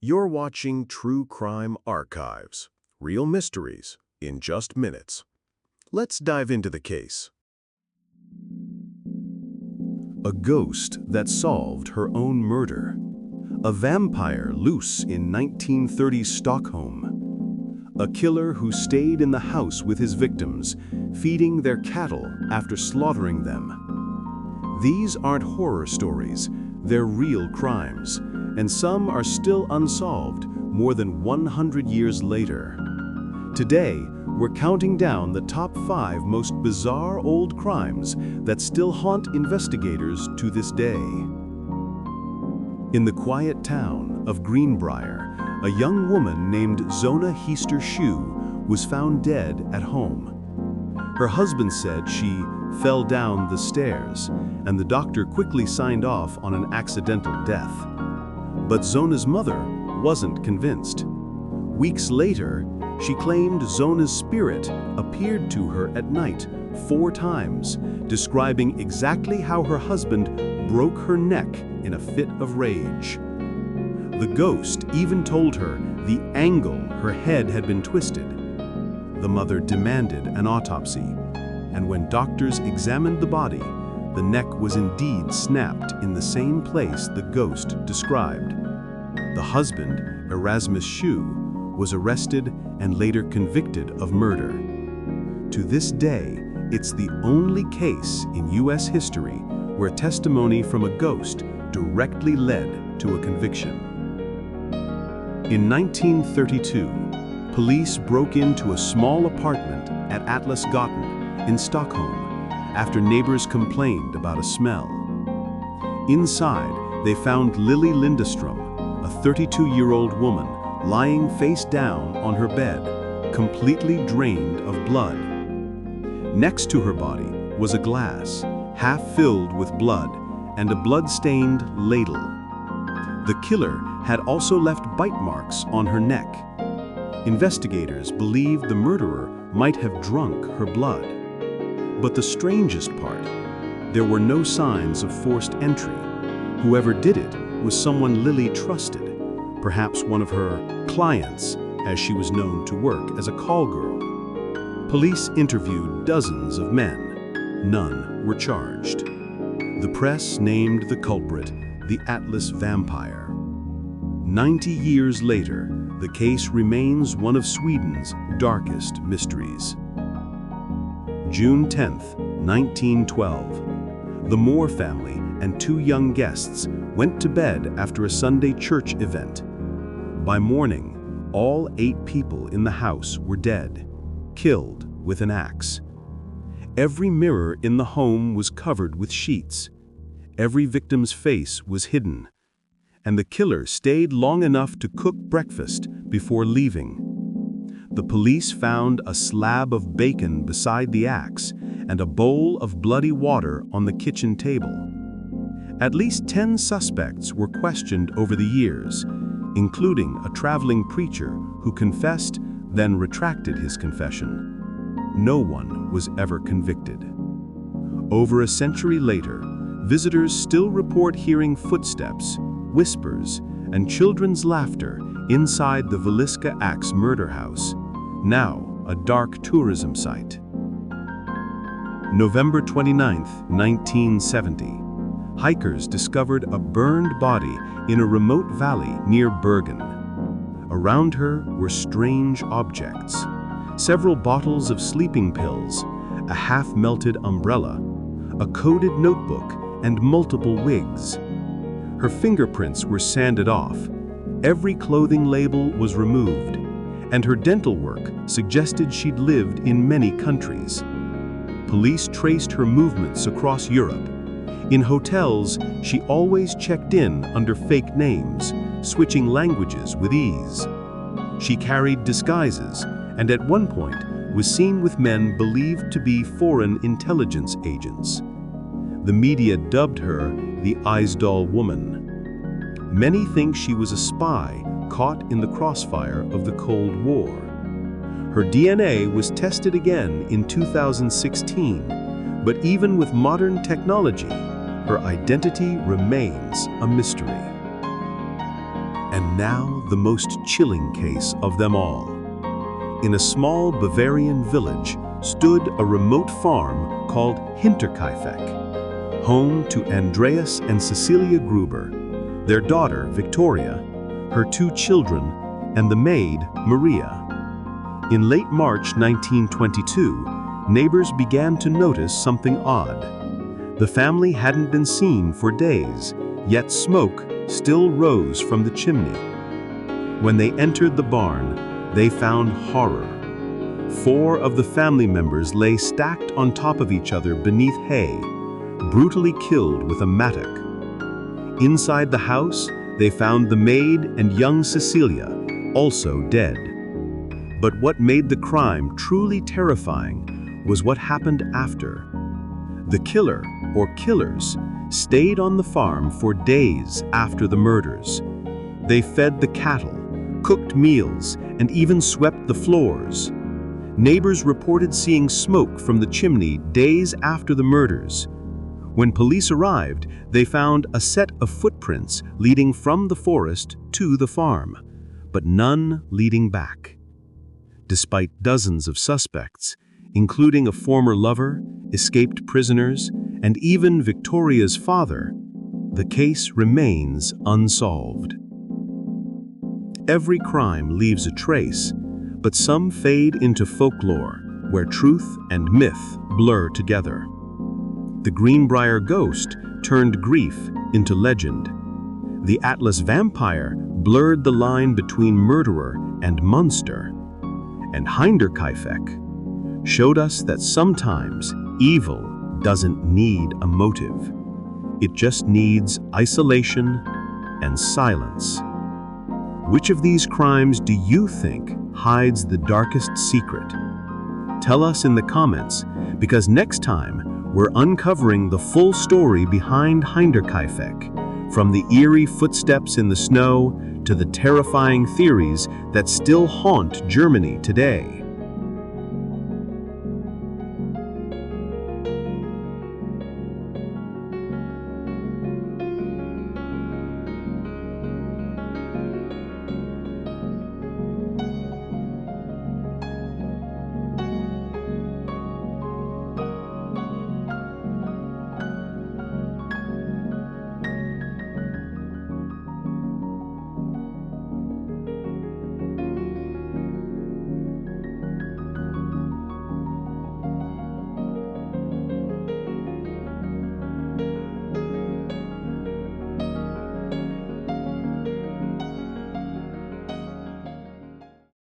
You're watching True Crime Archives, real mysteries in just minutes. Let's dive into the case. A ghost that solved her own murder. A vampire loose in 1930s Stockholm. A killer who stayed in the house with his victims, feeding their cattle after slaughtering them. These aren't horror stories, they're real crimes, and some are still unsolved more than 100 years later. Today, we're counting down the top 5 most bizarre old crimes that still haunt investigators to this day. In the quiet town of Greenbrier, a young woman named Zona Heaster Shue was found dead at home. Her husband said she fell down the stairs, and the doctor quickly signed off on an accidental death. But Zona's mother wasn't convinced. Weeks later, she claimed Zona's spirit appeared to her at night 4 times, describing exactly how her husband broke her neck in a fit of rage. The ghost even told her the angle her head had been twisted. The mother demanded an autopsy, and when doctors examined the body, the neck was indeed snapped in the same place the ghost described. The husband, Erasmus Shue, was arrested and later convicted of murder. To this day, it's the only case in U.S. history where testimony from a ghost directly led to a conviction. In 1932, police broke into a small apartment at Atlasgatan in Stockholm after neighbors complained about a smell. Inside, they found Lily Lindestrom, a 32-year-old woman, lying face down on her bed, completely drained of blood. Next to her body was a glass, half filled with blood, and a blood-stained ladle. The killer had also left bite marks on her neck. Investigators believed the murderer might have drunk her blood. But the strangest part, there were no signs of forced entry. Whoever did it was someone Lily trusted, perhaps one of her clients, as she was known to work as a call girl. Police interviewed dozens of men. None were charged. The press named the culprit the Atlas Vampire. 90 years later, the case remains one of Sweden's darkest mysteries. June 10, 1912. The Moore family and 2 young guests went to bed after a Sunday church event. By morning, all 8 people in the house were dead, killed with an axe. Every mirror in the home was covered with sheets. Every victim's face was hidden, and the killer stayed long enough to cook breakfast before leaving. The police found a slab of bacon beside the axe and a bowl of bloody water on the kitchen table. At least 10 suspects were questioned over the years, including a traveling preacher who confessed, then retracted his confession. No one was ever convicted. Over a century later, visitors still report hearing footsteps, whispers, and children's laughter inside the Villisca Axe murder house, now a dark tourism site. November 29, 1970. Hikers discovered a burned body in a remote valley near Bergen. Around her were strange objects: several bottles of sleeping pills, a half-melted umbrella, a coded notebook, and multiple wigs. Her fingerprints were sanded off, every clothing label was removed, and her dental work suggested she'd lived in many countries. Police traced her movements across Europe. In hotels, she always checked in under fake names, switching languages with ease. She carried disguises, and at one point was seen with men believed to be foreign intelligence agents. The media dubbed her the Isdal Woman. Many think she was a spy caught in the crossfire of the Cold War. Her DNA was tested again in 2016, but even with modern technology, her identity remains a mystery. And now the most chilling case of them all. In a small Bavarian village stood a remote farm called Hinterkaifeck, home to Andreas and Cecilia Gruber, their daughter Victoria, her 2 children, and the maid Maria. In late March 1922, neighbors began to notice something odd. The family hadn't been seen for days, yet smoke still rose from the chimney. When they entered the barn, they found horror. 4 of the family members lay stacked on top of each other beneath hay, brutally killed with a mattock. Inside the house, they found the maid and young Cecilia, also dead. But what made the crime truly terrifying was what happened after. The killer, or killers, stayed on the farm for days after the murders. They fed the cattle, cooked meals, and even swept the floors. Neighbors reported seeing smoke from the chimney days after the murders. When police arrived, they found a set of footprints leading from the forest to the farm, but none leading back. Despite dozens of suspects, including a former lover, escaped prisoners, and even Victoria's father, the case remains unsolved. Every crime leaves a trace, but some fade into folklore, where truth and myth blur together. The Greenbrier ghost turned grief into legend. The Atlas vampire blurred the line between murderer and monster. And Hinterkaifeck showed us that sometimes evil doesn't need a motive. It just needs isolation and silence. Which of these crimes do you think hides the darkest secret? Tell us in the comments, because next time we're uncovering the full story behind Hinterkaifeck, from the eerie footsteps in the snow to the terrifying theories that still haunt Germany today.